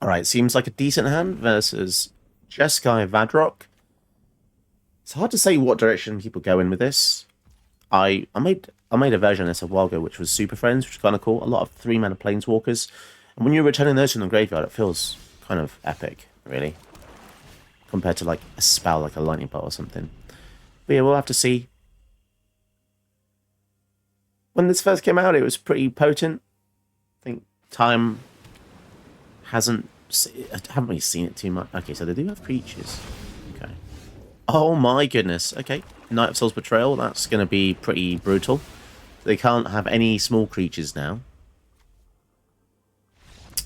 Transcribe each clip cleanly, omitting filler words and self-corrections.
Alright, seems like a decent hand versus Jeskai Vadrock. It's hard to say what direction people go in with this. I made a version of this a while ago, which was Super Friends, which is kind of cool. A lot of 3-mana planeswalkers. And when you're returning those from the graveyard, it feels kind of epic, really. Compared to like a spell like a lightning bolt or something. But yeah, we'll have to see. When this first came out, it was pretty potent. I think time hasn't... I haven't really seen it too much. Okay, so they do have creatures. Okay. Oh my goodness. Okay. Knight of Soul's Betrayal. That's going to be pretty brutal. They can't have any small creatures now.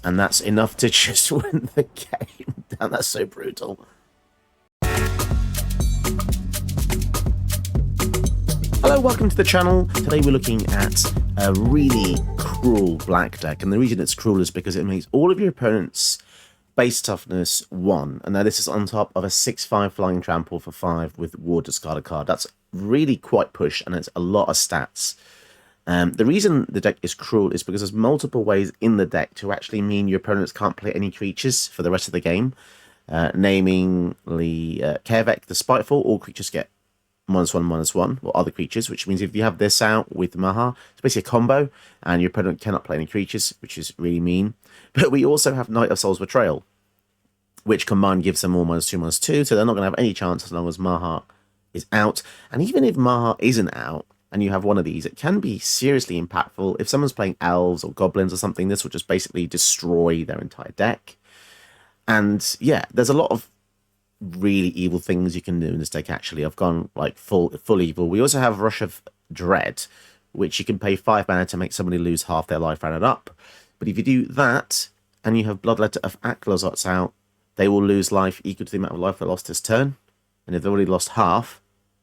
And that's enough to just win the game. Damn, that's so brutal. Hello, welcome to the channel. Today we're looking at a really cruel black deck. And the reason it's cruel is because it makes all of your opponents' base toughness 1. And now this is on top of a 6/5 flying trample for 5 with ward discard a card. That's really quite push, and it's a lot of stats. The reason the deck is cruel is because there's multiple ways in the deck to actually mean your opponents can't play any creatures for the rest of the game. Namely, Kervek the Spiteful, all creatures get -1/-1, or other creatures, which means if you have this out with Maha, it's basically a combo, and your opponent cannot play any creatures, which is really mean. But we also have Knight of Soul's Betrayal, which combined gives them all -2/-2, so they're not going to have any chance as long as Maha is out. And even if Maha isn't out, and you have one of these, it can be seriously impactful. If someone's playing elves or goblins or something, this will just basically destroy their entire deck. And yeah, there's a lot of really evil things you can do in this deck, actually. I've gone like full evil. We also have Rush of Dread, which you can pay 5 mana to make somebody lose half their life rounded up. But if you do that, and you have Bloodletter of Aklozots out, they will lose life equal to the amount of life they lost this turn. And if they've already lost half,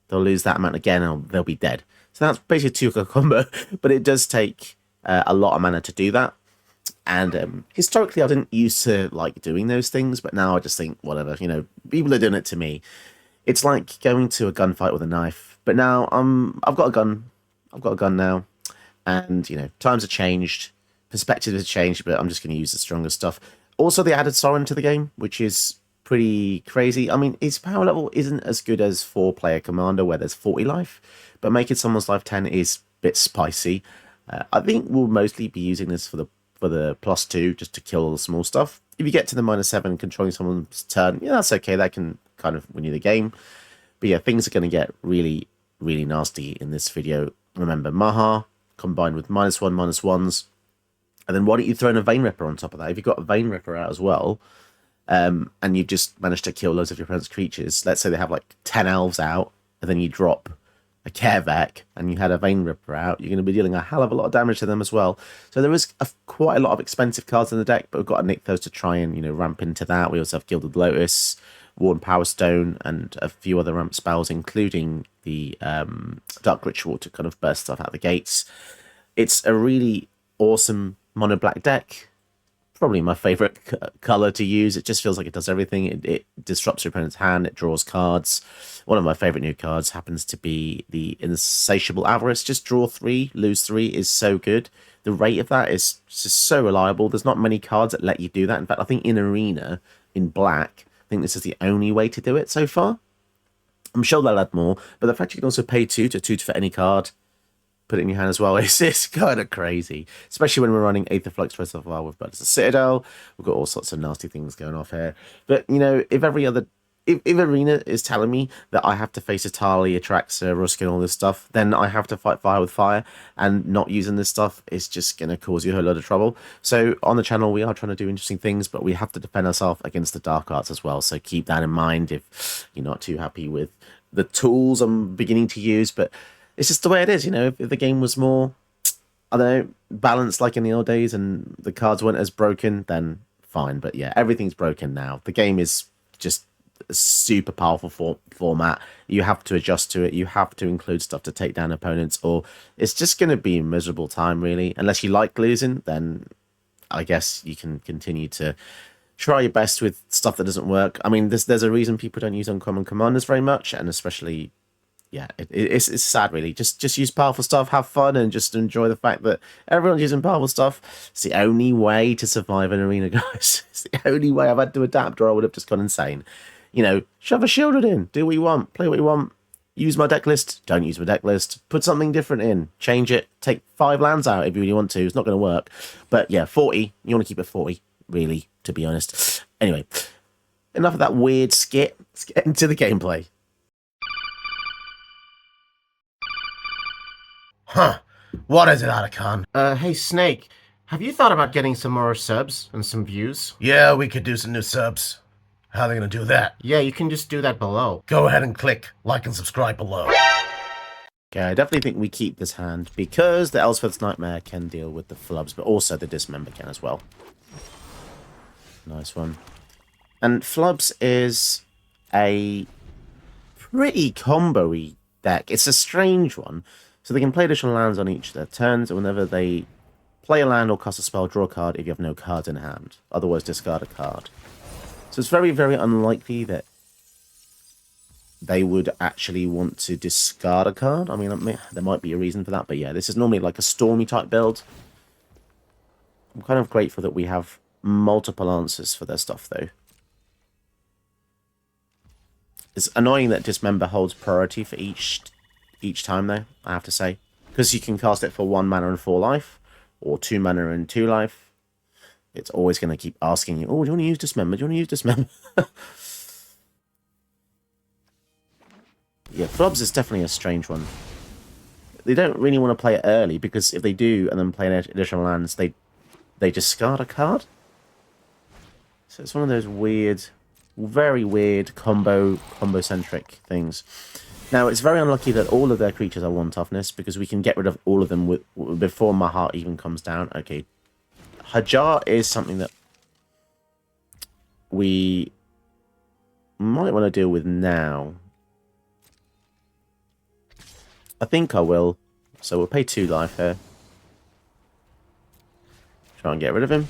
they'll lose that amount again, and they'll be dead. So that's basically a 2 combo, but it does take a lot of mana to do that. And historically, I didn't used to like doing those things, but now I just think, whatever, you know, people are doing it to me. It's like going to a gunfight with a knife. But now I've got a gun. I've got a gun now, and you know, times have changed, perspective has changed, but I'm just going to use the stronger stuff. Also, they added Sorin to the game, which is pretty crazy. I mean, his power level isn't as good as 4-player Commander, where there's 40 life, but making someone's life 10 is a bit spicy. I think we'll mostly be using this for the +2, just to kill all the small stuff. If you get to the -7 controlling someone's turn, yeah, that's okay. That can kind of win you the game. But yeah, things are going to get really, really nasty in this video. Remember, Maha combined with -1/-1s. And then why don't you throw in a Vein Ripper on top of that? If you've got a Vein Ripper out as well, and you've just managed to kill loads of your opponent's creatures, let's say they have like 10 elves out, and then you drop a Kervek, and you had a Vein Ripper out, you're going to be dealing a hell of a lot of damage to them as well. So there is quite a lot of expensive cards in the deck, but we've got to nick those to try and, you know, ramp into that. We also have Gilded Lotus, Worn Power Stone, and a few other ramp spells, including the Dark Ritual to kind of burst stuff out the gates. It's a really awesome mono black deck. Probably my favorite color to use. It just feels like it does everything. It disrupts your opponent's hand. It draws cards. One of my favorite new cards happens to be the Insatiable Avarice. Just draw 3, lose 3 is so good. The rate of that is just so reliable. There's not many cards that let you do that. In fact, I think in Arena, in black, I think this is the only way to do it so far. I'm sure they'll add more, but the fact you can also pay 2 to 2 for any card, put it in your hand as well, it's kind of crazy, especially when we're running Aetherflux Reservoir with Blood as a Citadel. We've got all sorts of nasty things going off here. But you know, if Arena is telling me that I have to face Atali, Atraxa, Ruskin, all this stuff, then I have to fight fire with fire, and not using this stuff is just going to cause you a whole lot of trouble. So on the channel, we are trying to do interesting things, but we have to defend ourselves against the dark arts as well. So keep that in mind if you're not too happy with the tools I'm beginning to use. But it's just the way it is, you know. If the game was more, I don't know, balanced like in the old days and the cards weren't as broken, then fine. But yeah, everything's broken now. The game is just a super powerful format. You have to adjust to it. You have to include stuff to take down opponents, or it's just going to be a miserable time, really. Unless you like losing, then I guess you can continue to try your best with stuff that doesn't work. I mean, there's a reason people don't use uncommon commanders very much, and especially yeah, it's sad, really. Just use powerful stuff, have fun, and just enjoy the fact that everyone's using powerful stuff. It's the only way to survive an arena, guys. It's the only way. I've had to adapt, or I would have just gone insane. You know, shove a shielded in, do what you want, play what you want. Use my deck list, don't use my deck list. Put something different in, change it, take 5 lands out if you really want to. It's not going to work. But yeah, 40, you want to keep it 40, really, to be honest. Anyway, enough of that weird skit. Let's get into the gameplay. Huh. What is it, Otacon? Hey Snake, have you thought about getting some more subs and some views? Yeah, we could do some new subs. How are they gonna do that? Yeah, you can just do that below. Go ahead and click like and subscribe below. Okay, I definitely think we keep this hand because the Elspeth's Nightmare can deal with the flubs, but also the Dismember can as well. Nice one. And flubs is a pretty combo-y deck. It's a strange one. So they can play additional lands on each of their turns, and whenever they play a land or cast a spell, draw a card if you have no cards in hand. Otherwise, discard a card. So it's very, very unlikely that they would actually want to discard a card. I mean, there might be a reason for that, but yeah, this is normally like a Stormy type build. I'm kind of grateful that we have multiple answers for their stuff, though. It's annoying that Dismember holds priority for each time, though, I have to say. Because you can cast it for 1 mana and 4 life, or 2 mana and 2 life. It's always going to keep asking you, oh, do you want to use Dismember? Do you want to use Dismember? Yeah, Flubs is definitely a strange one. They don't really want to play it early, because if they do, and then play an additional lands, they discard a card. So it's one of those weird, very weird combo-centric things. Now, it's very unlucky that all of their creatures are 1 toughness, because we can get rid of all of them before Maha even comes down. Okay. Hajar is something that we might want to deal with now. I think I will. So we'll pay 2 life here. Try and get rid of him.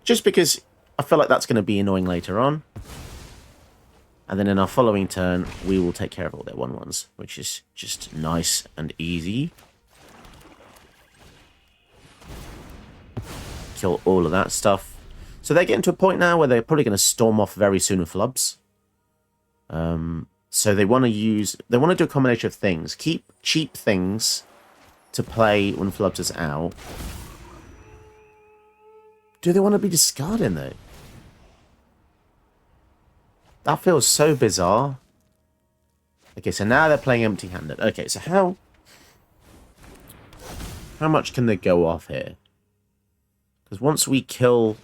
Just because I feel like that's going to be annoying later on. And then in our following turn, we will take care of all their 1/1s, which is just nice and easy. Kill all of that stuff. So they're getting to a point now where they're probably going to storm off very soon with flubs. So they want to do a combination of things. Keep cheap things to play when flubs is out. Do they want to be discarding though? That feels so bizarre. Okay, so now they're playing empty-handed. Okay, so how much can they go off here? Because once we kill...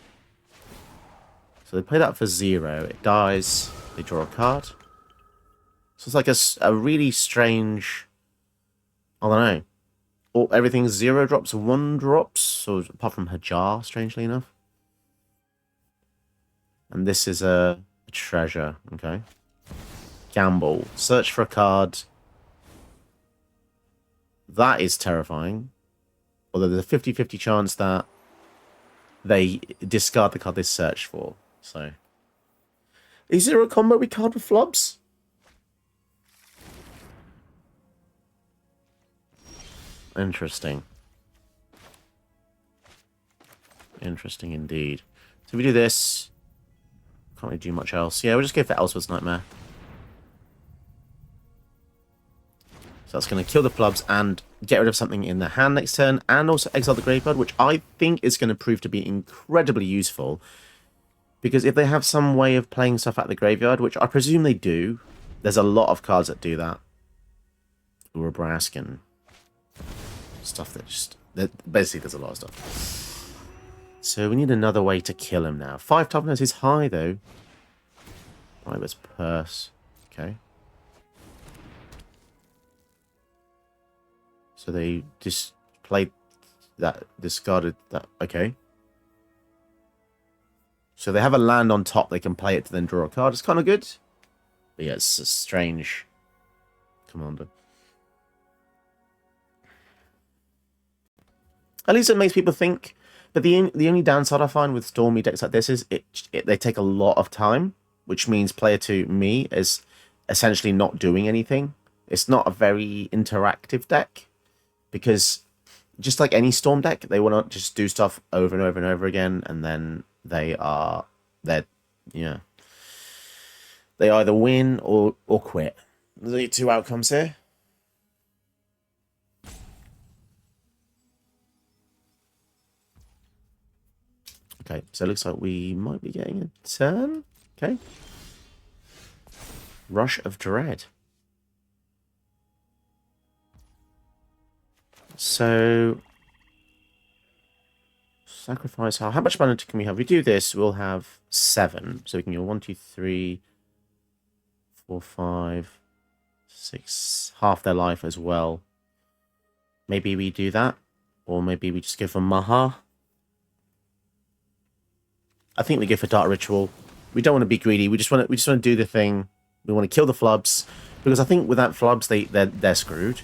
So they play that for 0. It dies. They draw a card. So it's like a really strange... I don't know. Everything's 0 drops, 1 drops. So apart from Hajar, strangely enough. And this is a treasure. Okay. Gamble. Search for a card. That is terrifying. Although there's a 50-50 chance that they discard the card they search for. So, is there a combo we card with flubs? Interesting. Interesting indeed. So we do this. Can't really do much else. Yeah, we'll just go for Elspeth's Nightmare. So that's going to kill the flubs and get rid of something in the hand next turn, and also exile the graveyard, which I think is going to prove to be incredibly useful. Because if they have some way of playing stuff out the graveyard, which I presume they do, there's a lot of cards that do that. Urabrask and stuff that basically there's a lot of stuff. So we need another way to kill him now. 5 toughness is high though. Private's Purse. Okay. So they just played that, discarded that. Okay. So they have a land on top. They can play it to then draw a card. It's kind of good. But yeah, it's a strange commander. At least it makes people think. But the only downside I find with Stormy decks like this is they take a lot of time, which means player 2, me, is essentially not doing anything. It's not a very interactive deck because just like any Storm deck, they want to just do stuff over and over and over again, and then they either win or quit. The two outcomes here. Okay, so it looks like we might be getting a turn. Okay. Rush of Dread. So, sacrifice. How much mana can we have? If we do this, we'll have 7. So we can go 1, 2, 3, 4, 5, 6. Half their life as well. Maybe we do that. Or maybe we just go for Maha. I think we go for Dark Ritual. We don't want to be greedy. We just want to do the thing. We want to kill the flubs. Because I think without flubs, they're screwed.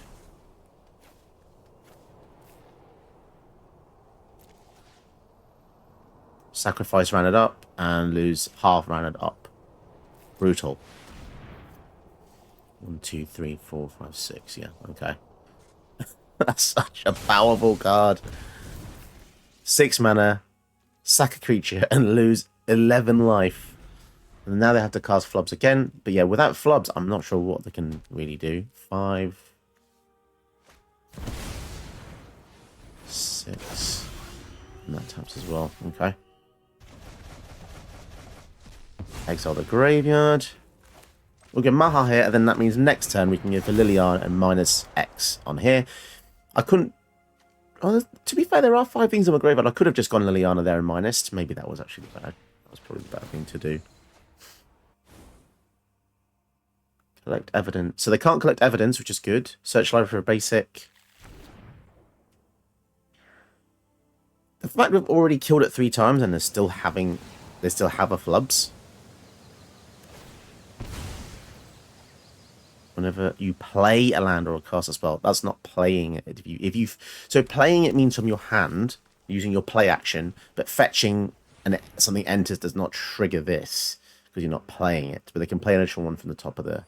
Sacrifice ran it up and lose half ran it up. Brutal. 1, 2, 3, 4, 5, 6. Yeah, okay. That's such a powerful card. 6 mana, sack a creature, and lose 11 life. And now they have to cast flubs again. But yeah, without flubs, I'm not sure what they can really do. 5, 6. And that taps as well. Okay. Exile the graveyard. We'll get Maha here, and then that means next turn we can give for Liliana and minus X on here. I couldn't... Oh, to be fair, there are 5 things in my graveyard. I could have just gone Liliana there and minus. Maybe that was actually bad. That was probably the better thing to do. Collect evidence. So they can't collect evidence, which is good. Search library for a basic. The fact we've already killed it 3 times and they still have a flubs. Whenever you play a land or a cast a spell, that's not playing it. So playing it means from your hand using your play action, but fetching and something enters does not trigger this because you're not playing it. But they can play an additional one from the top of the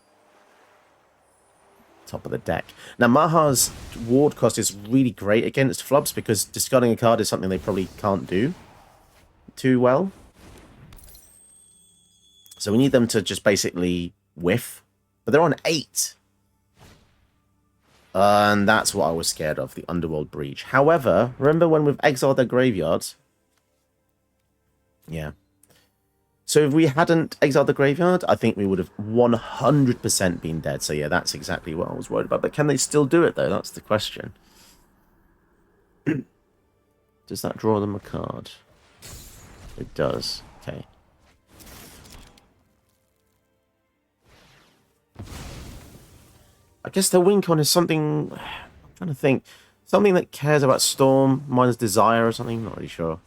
deck. Now Maha's ward cost is really great against flubs because discarding a card is something they probably can't do too well. So we need them to just basically whiff. But they're on 8. And that's what I was scared of, the Underworld Breach. However, remember when we've exiled their graveyards? Yeah. So if we hadn't exiled the graveyard, I think we would have 100% been dead. So yeah, that's exactly what I was worried about. But can they still do it, though? That's the question. Does that draw them a card? It does. Okay. I guess the win con is something... I'm trying to think. Something that cares about Storm, minus Desire or something? Not really sure.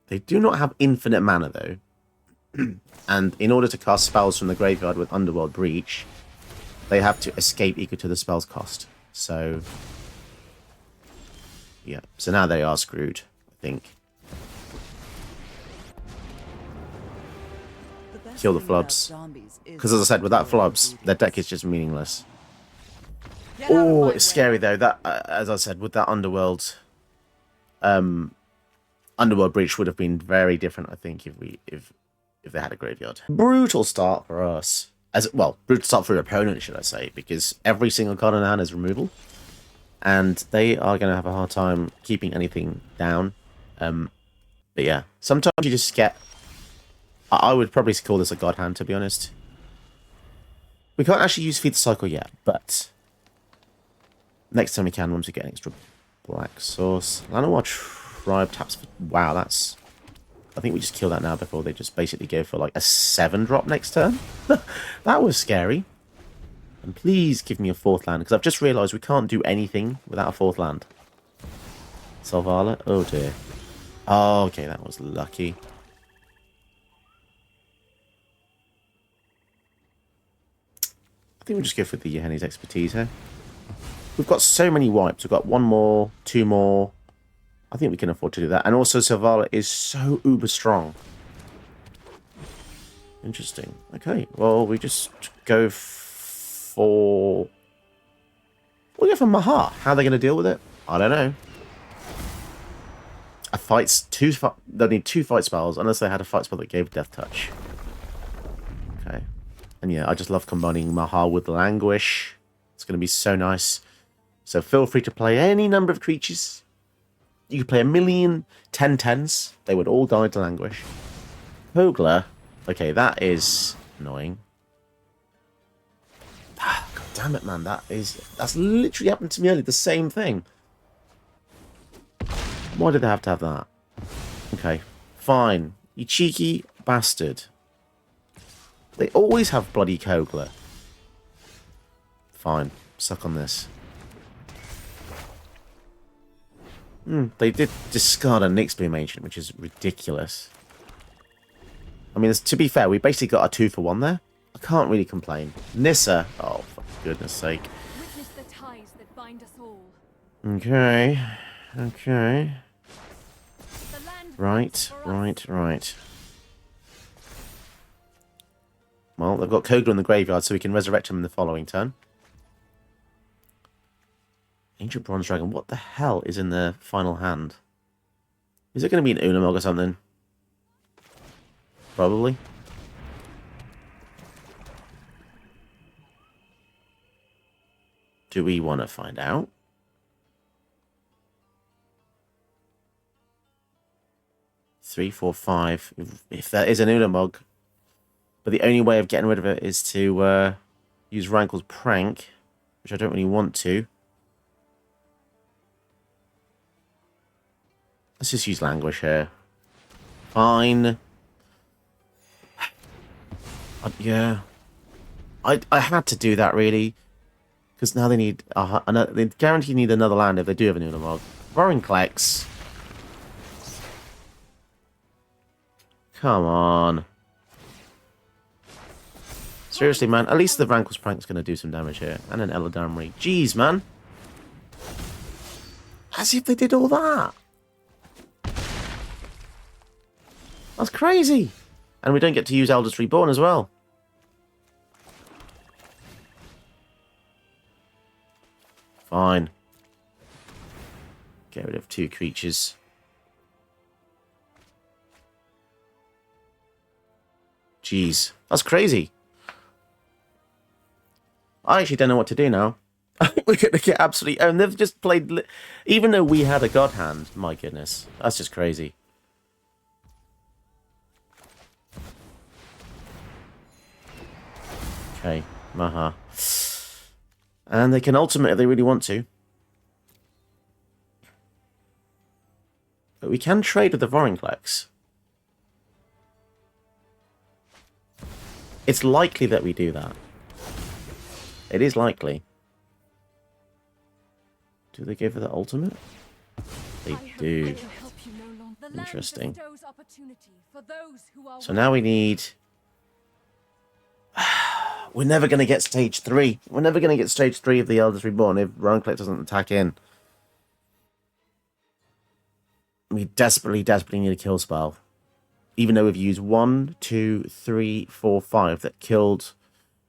They do not have infinite mana, though. And in order to cast spells from the graveyard with Underworld Breach, they have to escape equal to the spell's cost. So... yeah. So now they are screwed, I think. Kill the flubs. Because as I said, without flubs, their deck is just meaningless. Oh, it's scary though. That, as I said, with that Underworld Breach would have been very different, I think, if they had a graveyard. Brutal start for us. Brutal start for your opponent, should I say, because every single card in hand is removal. And they are going to have a hard time keeping anything down. But yeah, sometimes you just get... I would probably call this a god hand, to be honest. We can't actually use Feed the Cycle yet, but next time we can, once we get an extra black source. Llanowar Tribe taps for... Wow, that's... I think we just kill that now before they just basically go for like a 7-drop next turn. That was scary. And please give me a 4th land, because I've just realised we can't do anything without a 4th land. Selvala? Oh dear. Oh, okay, that was lucky. I think we'll just go for the Henny's Expertise here. We've got so many wipes. We've got 1 more, 2 more. I think we can afford to do that. And also, Selvala is so uber strong. Interesting. Okay, well, we just go for... We'll go for Maha. How are they going to deal with it? I don't know. They'll need 2 fight spells, unless they had a fight spell that gave Death Touch. Okay. And yeah, I just love combining Maha with Languish. It's going to be so nice. So feel free to play any number of creatures. You could play 1,000,000 10/10s. They would all die to Languish. Kogler. Okay, that is annoying. God damn it, man. That's literally happened to me earlier. The same thing. Why did they have to have that? Okay, fine. You cheeky bastard. They always have bloody Kogler. Fine. Suck on this. They did discard a Nyxbloom Ancient, which is ridiculous. I mean, to be fair, we basically got a 2 for 1 there. I can't really complain. Nissa. Oh, for goodness sake. Witness the ties that bind us all. Okay. Okay. The land Right, for us. right. Well, they've got Kogler in the graveyard, so we can resurrect him in the following turn. Ancient Bronze Dragon. What the hell is in their final hand? Is it going to be an Unamog or something? Probably. Do we want to find out? Three, four, five. If that is an Unamog. But the only way of getting rid of it is to use Rankle's Prank, which I don't really want to. Let's just use Languish here. Fine. Yeah. I had to do that, really. Because now they need... they guarantee need another land if they do have an Unamog. Vorinclex. Come on. Seriously, man. At least the Rankle's Prank's going to do some damage here. And an Eladamri. Jeez, man. As if they did all that. That's crazy. And we don't get to use Eldest Reborn as well. Fine. Get rid of 2 creatures. Jeez. That's crazy. I actually don't know what to do now. We're going to get absolutely... And they've just played... Even though we had a God Hand. My goodness. That's just crazy. Okay, Maha. And they can ultimate if they really want to. But we can trade with the Vorinclex. It's likely that we do that. It is likely. Do they go for the ultimate? They do. Interesting. So now we need... We're never going to get stage 3. We're never going to get stage 3 of the Eldest Reborn if Vorinclex doesn't attack in. We desperately need a kill spell. Even though we've used 1, 2, 3, 4, 5 that killed...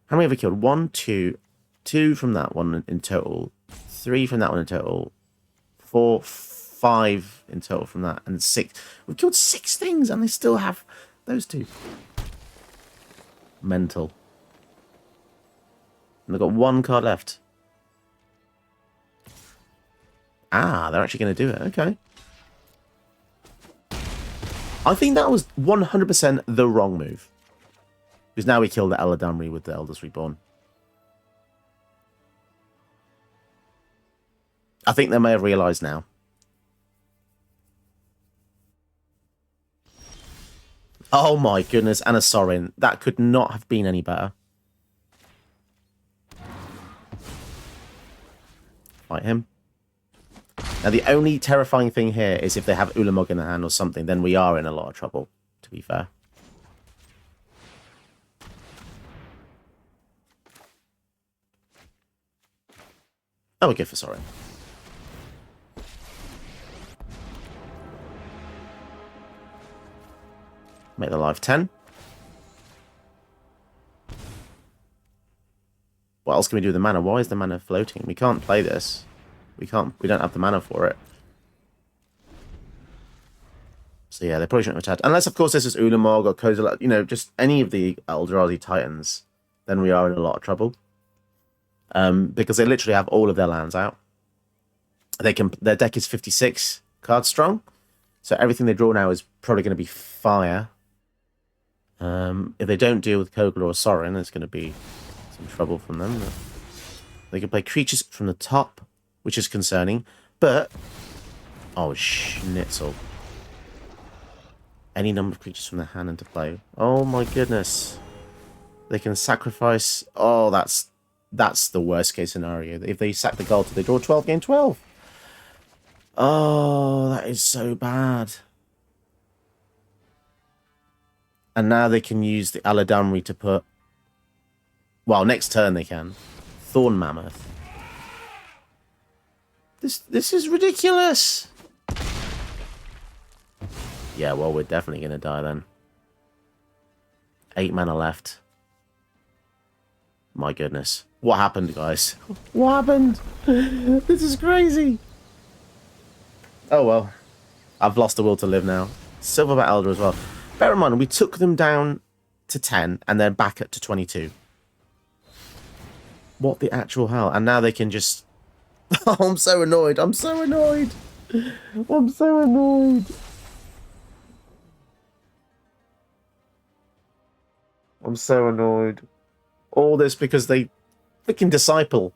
How many have we killed? 1, 2, 2 from that one in total. 3 from that one in total. 4, 5 in total from that. And 6. We've killed 6 things and they still have those 2. Mental. And they've got 1 card left. Ah, they're actually going to do it. Okay. I think that was 100% the wrong move. Because now we kill the Eladamri with the Eldest Reborn. I think they may have realised now. Oh my goodness, and a Sorin. That could not have been any better. Fight him. Now the only terrifying thing here is if they have Ulamog in the hand or something, then we are in a lot of trouble, to be fair. Oh, we'll go for Sorin. Make the life 10. What else can we do with the mana? Why is the mana floating? We can't play this. We don't have the mana for it. So yeah, they probably shouldn't have attacked. Unless, of course, this is Ulamog or Kozilek, you know, just any of the Eldrazi Titans, then we are in a lot of trouble. Because they literally have all of their lands out. Their deck is 56 cards strong, so everything they draw now is probably going to be fire. If they don't deal with Kogla or Sorin, there's going to be some trouble from them. They can play creatures from the top, which is concerning, but... Oh, schnitzel. Any number of creatures from their hand into play. Oh my goodness. They can sacrifice... Oh, that's the worst case scenario. If they sack the Galta, they draw 12, gain 12. Oh, that is so bad. And now they can use the Aladamri to put... Well, next turn they can. Thorn Mammoth. This is ridiculous. Yeah, well, we're definitely going to die then. 8 mana left. My goodness. What happened, guys? What happened? This is crazy. Oh, well. I've lost the will to live now. Silverback Elder as well. Bear in mind, we took them down to 10 and then back up to 22. What the actual hell? And now they can just... Oh, I'm so annoyed. I'm so annoyed. I'm so annoyed. I'm so annoyed. All this because they freaking Disciple.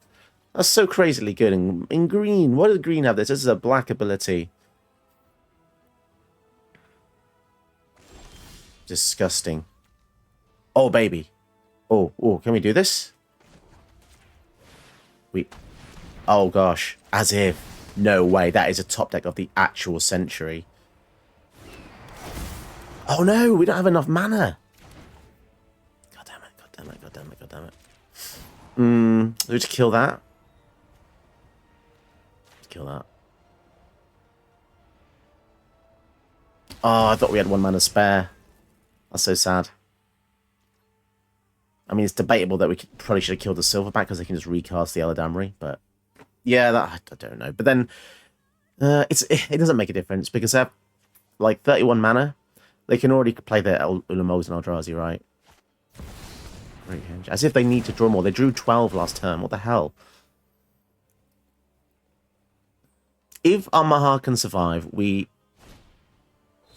That's so crazily good. In green, why does green have this? This is a black ability. Disgusting. Oh, baby. Oh, can we do this? Oh, gosh. As if. No way. That is a top deck of the actual century. Oh, no. We don't have enough mana. God damn it. God damn it. God damn it. God damn it. Do we just kill that? Let's kill that. Oh, I thought we had 1 mana spare. That's so sad. I mean, it's debatable that we probably should have killed the Silverback because they can just recast the Eladamri, but yeah, I don't know. But then it doesn't make a difference because they have like 31 mana. They can already play their Ulamogs and Eldrazi, right? As if they need to draw more. They drew 12 last turn. What the hell? If our Maha can survive, we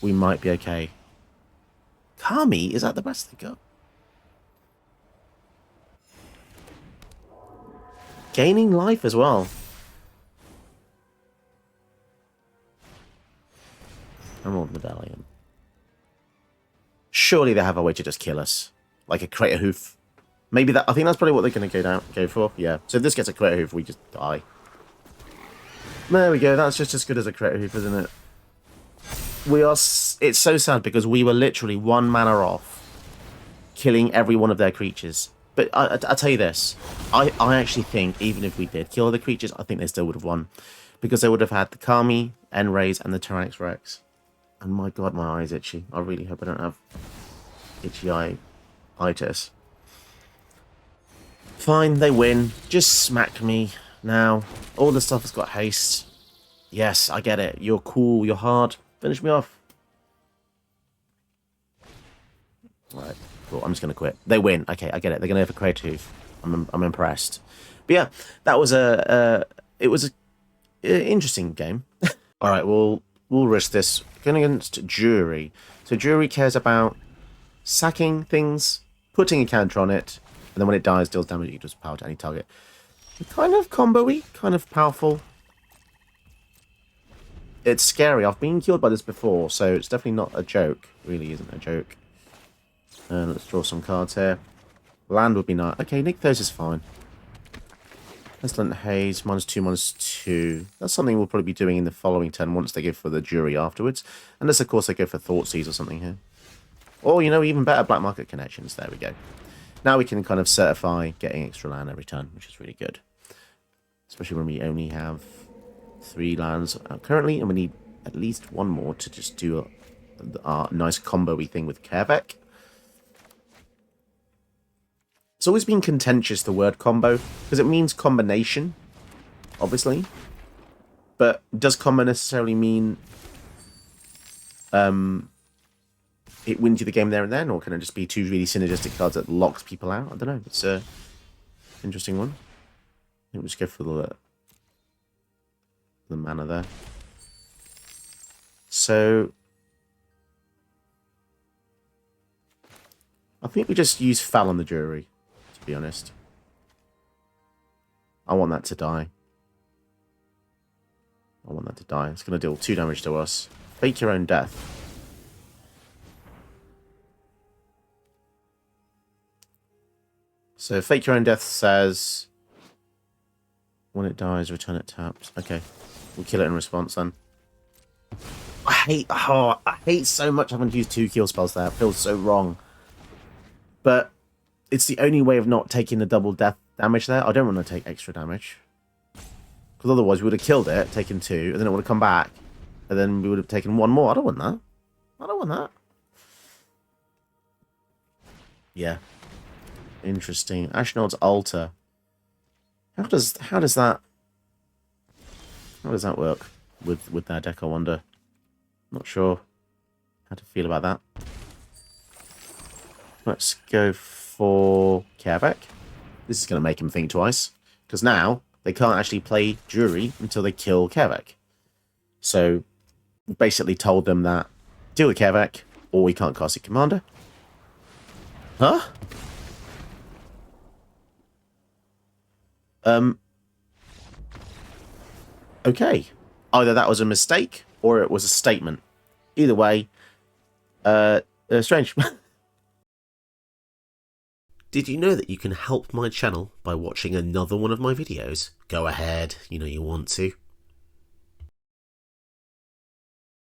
might be okay. Kami? Is that the best they got? Gaining life as well. Emerald Medallion. Surely they have a way to just kill us. Like a Crater Hoof. Maybe that. I think that's probably what they're going to go for. Yeah. So if this gets a Crater Hoof, we just die. There we go. That's just as good as a Crater Hoof, isn't it? It's so sad because we were literally 1 mana off killing every one of their creatures. But I'll tell you this. I actually think even if we did kill the creatures, I think they still would have won. Because they would have had the Kami, Enrays, and the Tyrannix Rex. And my god, my eye's itchy. I really hope I don't have itchy itis. Fine, they win. Just smack me now. All the stuff has got haste. Yes, I get it. You're cool, you're hard. Finish me off. Right, cool. I'm just going to quit. They win. Okay, I get it. They're going to have a Crater Hoof. I'm impressed. But yeah, that was it was a interesting game. All right, we'll risk this. Going against Jury. So Jury cares about sacking things, putting a counter on it, and then when it dies, deals damage equals power to any target. Kind of combo-y, kind of powerful. It's scary. I've been killed by this before, so it's definitely not a joke. Really isn't a joke. Let's draw some cards here. Land would be nice. Okay, Nykthos is fine. Excellent Haze, -2/-2. That's something we'll probably be doing in the following turn once they go for the Jury afterwards. Unless, of course, they go for Thoughtseize or something here. Or, you know, even better, Black Market Connections. There we go. Now we can kind of certify getting extra land every turn, which is really good. Especially when we only have 3 lands currently, and we need at least 1 more to just do our nice combo-y thing with Kervek. It's always been contentious, the word combo, because it means combination, obviously. But does combo necessarily mean it wins you the game there and then, or can it just be two really synergistic cards that locks people out? I don't know. It's a interesting one. I think we'll just go for the mana there. So I think we just use Foul on the Jury, to be honest. I want that to die. I want that to die. It's going to deal 2 damage to us. Fake your own death. So Fake Your Own Death says when it dies, return it tapped. Okay. We'll kill it in response then. I hate so much having to use 2 kill spells there. It feels so wrong. But it's the only way of not taking the double death damage there. I don't want to take extra damage. Because otherwise we would have killed it, taken 2, and then it would have come back. And then we would have taken 1 more. I don't want that. I don't want that. Yeah. Interesting. Ashnod's Altar. How does that work with their deck, I wonder? Not sure how to feel about that. Let's go for Kavak. This is going to make him think twice. Because now they can't actually play Jury until they kill Kavak. So we basically told them that deal with Kavak or we can't cast a commander. Huh? Okay. Either that was a mistake or it was a statement. Either way, strange. Did you know that you can help my channel by watching another one of my videos? Go ahead, you know you want to.